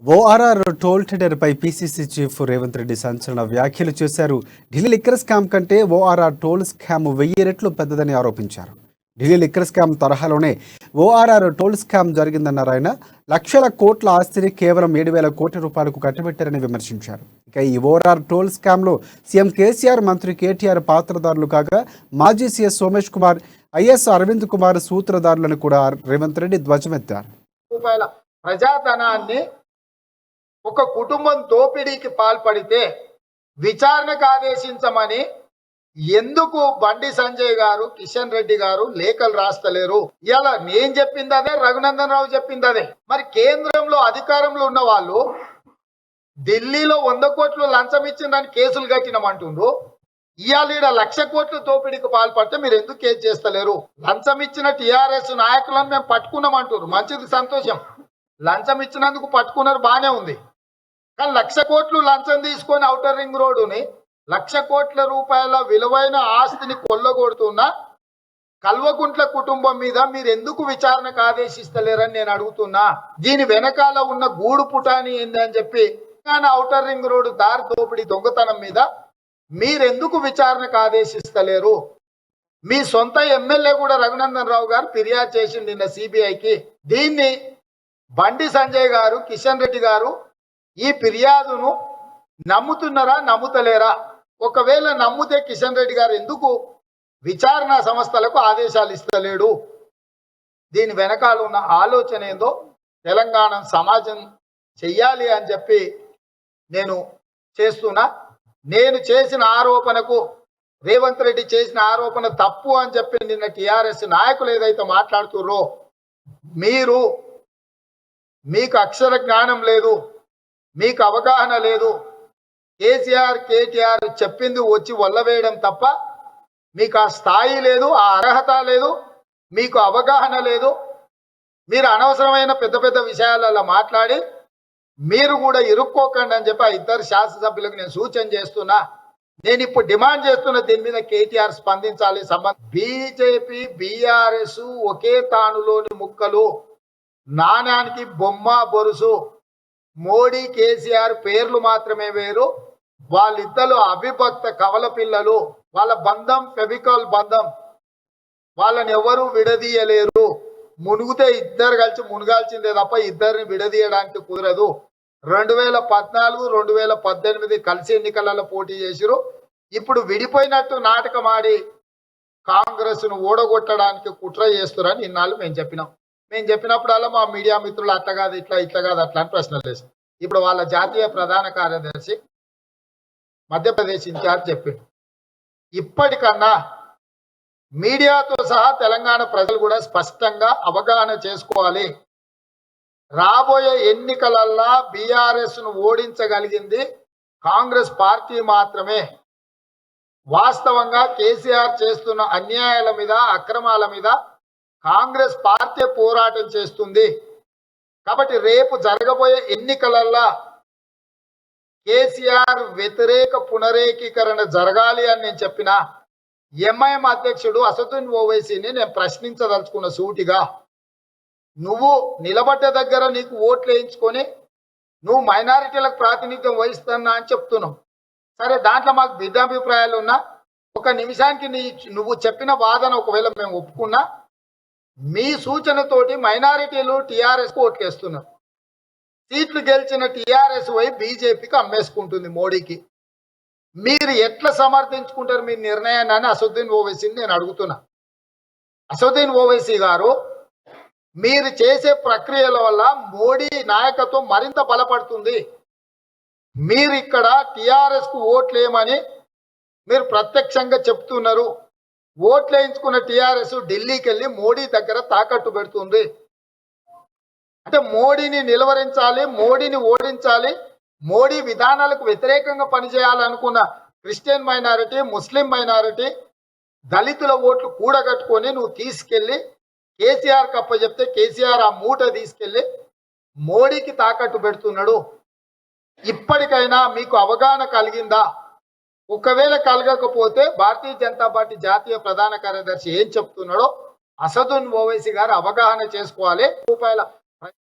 ORR toll టెండర్పై PCC chief Revanth Reddy సంచలన వ్యాఖ్యలు చేశారు. ఢిల్లీ లిక్కర్ స్కామ్ కంటే ఓఆర్ఆర్ టోల్ స్కామ్ 1000 రెట్లు పెద్దదని ఆరోపించారు. ఢిల్లీ లిక్కర్ స్కామ్ తరహాలోనే ఓఆర్ఆర్ టోల్ స్కామ్ జరిగిందన్నారు ఆయన. లక్షల కోట్ల ఆస్తిని కేవలం 7,000 కోట్ల రూపాయలకు కట్టబెట్టారని విమర్శించారు. ఇక ఈ ఓఆర్ఆర్ టోల్ స్కామ్లో సీఎం కేసీఆర్, మంత్రి కేటీఆర్ పాత్రదారులు కాగా మాజీ సీఎస్ సోమేష్ కుమార్, ఐఎస్ అరవింద్ కుమార్ సూత్రధారులను కూడా రేవంత్ రెడ్డి ధ్వజమెత్తారు. ప్రజాధనాన్ని ఒక కుటుంబం దోపిడీకి పాల్పడితే విచారణకు ఆదేశించమని ఎందుకు బండి సంజయ్ గారు, కిషన్ రెడ్డి గారు లేఖలు రాస్తలేరు? ఇలా నేను చెప్పింది అదే, రఘునందన్ రావు చెప్పింది అదే. మరి కేంద్రంలో అధికారంలో ఉన్న వాళ్ళు ఢిల్లీలో 100 కోట్లు లంచం ఇచ్చిందని కేసులు కట్టినమంటుండ్రు. ఇవాళ 1,00,000 కోట్లు దోపిడీకి పాల్పడితే మీరు ఎందుకు కేసు చేస్తలేరు? లంచం ఇచ్చిన టీఆర్ఎస్ నాయకులను మేము పట్టుకున్నామంటారు, మంచిది, సంతోషం. లంచం ఇచ్చినందుకు పట్టుకున్నారు, బాగానే ఉంది. కానీ 1,00,000 కోట్లు లంచం తీసుకొని ఔటర్ రింగ్ రోడ్డుని 1,00,000 కోట్ల రూపాయల విలువైన ఆస్తిని కొల్లగొడుతున్న కల్వకుంట్ల కుటుంబం మీద మీరు ఎందుకు విచారణకు ఆదేశిస్తలేరని నేను అడుగుతున్నా. దీని వెనకాల ఉన్న గూడు పుటాని ఏంది అని చెప్పి ఔటర్ రింగ్ రోడ్డు దారి దోపిడీ దొంగతనం మీద మీరెందుకు విచారణకు ఆదేశిస్తలేరు? మీ సొంత ఎమ్మెల్యే కూడా రఘునందన్ రావు గారు ఫిర్యాదు చేసింది నిన్న సిబిఐకి. దీన్ని బండి సంజయ్ గారు, కిషన్ రెడ్డి గారు ఈ ఫిర్యాదును నమ్ముతున్నారా, నమ్ముతలేరా? ఒకవేళ నమ్ముతే కిషన్ రెడ్డి గారు ఎందుకు విచారణ సంస్థలకు ఆదేశాలు ఇస్తలేడు? దీని వెనకాల ఉన్న ఆలోచన ఏందో తెలంగాణ సమాజం చెయ్యాలి అని చెప్పి నేను చేస్తున్నా. నేను చేసిన ఆరోపణకు, రేవంత్ రెడ్డి చేసిన ఆరోపణ తప్పు అని చెప్పి నిన్న టీఆర్ఎస్ నాయకులు ఏదైతే మాట్లాడుతుర్రో, మీకు అక్షర జ్ఞానం లేదు, మీకు అవగాహన లేదు. కేసీఆర్, కేటీఆర్ చెప్పింది వచ్చి వల్లవేయడం తప్ప మీకు ఆ స్థాయి లేదు, ఆ అర్హత లేదు, మీకు అవగాహన లేదు. మీరు అనవసరమైన పెద్ద పెద్ద విషయాలలో మాట్లాడి మీరు కూడా ఇరుక్కోకండి అని చెప్పి ఆ ఇద్దరు శాసనసభ్యులకు నేను సూచన చేస్తున్నా. నేను ఇప్పుడు డిమాండ్ చేస్తున్న దీని మీద కేటీఆర్ స్పందించాలి. బీజేపీ, బీఆర్ఎస్ ఒకే తానులోని ముక్కలు, నాణ్యానికి బొమ్మ బొరుసు. మోడీ, కేసీఆర్ పేర్లు మాత్రమే వేరు, వాళ్ళిద్దరు అవిభక్త కవల పిల్లలు. వాళ్ళ బంధం ఫెవికాల్ బంధం, వాళ్ళని ఎవరు విడదీయలేరు. మునుగుతే ఇద్దరు కలిసి మునుగాల్సిందే తప్ప ఇద్దరిని విడదీయడానికి కుదరదు. 2014, 2018 కలిసి ఎన్నికలలో పోటీ చేసిరు. ఇప్పుడు విడిపోయినట్టు నాటకం ఆడి కాంగ్రెస్ ను ఓడగొట్టడానికి కుట్ర చేస్తున్నారని ఇన్నాళ్ళు మేము చెప్పినప్పుడల్లా మా మీడియా మిత్రులు అట్లా కాదు, ఇట్లా కాదు, అట్లా అని ప్రశ్నలు వేస్తారు. ఇప్పుడు వాళ్ళ జాతీయ ప్రధాన కార్యదర్శి మధ్యప్రదేశ్ ఇన్ఛార్జ్ చెప్పిండు. ఇప్పటికన్నా మీడియాతో సహా తెలంగాణ ప్రజలు కూడా స్పష్టంగా అవగాహన చేసుకోవాలి. రాబోయే ఎన్నికలల్లా బీఆర్ఎస్ ను ఓడించగలిగింది కాంగ్రెస్ పార్టీ మాత్రమే. వాస్తవంగా కేసీఆర్ చేస్తున్న అన్యాయాల మీద, అక్రమాల మీద కాంగ్రెస్ పార్టీ పోరాటం చేస్తుంది. కాబట్టి రేపు జరగబోయే ఎన్నికలల్లా కేసీఆర్ వ్యతిరేక పునరేకీకరణ జరగాలి అని నేను చెప్పిన ఎంఐఎం అధ్యక్షుడు అసదుద్దీన్ ఓవైసీని నేను ప్రశ్నించదలుచుకున్న సూటిగా, నువ్వు నిలబడ్డ దగ్గర నీకు ఓట్లు వేయించుకొని నువ్వు మైనారిటీలకు ప్రాతినిధ్యం వహిస్తున్నా అని చెప్తున్నావు. సరే, దాంట్లో మాకు భిన్నాభిప్రాయాలు ఉన్నా, ఒక నిమిషానికి నువ్వు చెప్పిన వాదన ఒకవేళ మేము ఒప్పుకున్నా, మీ సూచనతోటి మైనారిటీలు టీఆర్ఎస్కు ఓట్లేస్తున్నారు. సీట్లు గెలిచిన టీఆర్ఎస్ పోయి బీజేపీకి అమ్మేసుకుంటుంది, మోడీకి. మీరు ఎట్లా సమర్థించుకుంటారు మీ నిర్ణయాన్ని అని అసదుద్దీన్ ఓవైసీని నేను అడుగుతున్నా. అసదుద్దీన్ ఓవైసీ గారు, మీరు చేసే ప్రక్రియల వల్ల మోడీ నాయకత్వం మరింత బలపడుతుంది. మీరు ఇక్కడ టీఆర్ఎస్కు ఓట్లేయమని మీరు ప్రత్యక్షంగా చెప్తున్నారు. ఓట్లు వేయించుకున్న టీఆర్ఎస్ ఢిల్లీకి వెళ్ళి మోడీ దగ్గర తాకట్టు పెడుతుంది. అంటే మోడీని నిలువరించాలి, మోడీని ఓడించాలి, మోడీ విధానాలకు వ్యతిరేకంగా పనిచేయాలనుకున్న క్రిస్టియన్ మైనారిటీ, ముస్లిం మైనారిటీ, దళితుల ఓట్లు కూడగట్టుకొని నువ్వు తీసుకెళ్ళి కేసీఆర్ కప్పచెప్తే కేసీఆర్ ఆ మూట తీసుకెళ్ళి మోడీకి తాకట్టు పెడుతున్నాడు. ఇప్పటికైనా మీకు అవగాహన కలిగిందా? ఒకవేళ కలగకపోతే భారతీయ జనతా పార్టీ జాతీయ ప్రధాన కార్యదర్శి ఏం చెప్తున్నాడో అసదుద్దీన్ ఓవైసీ గారు అవగాహన చేసుకోవాలి. రూపాయల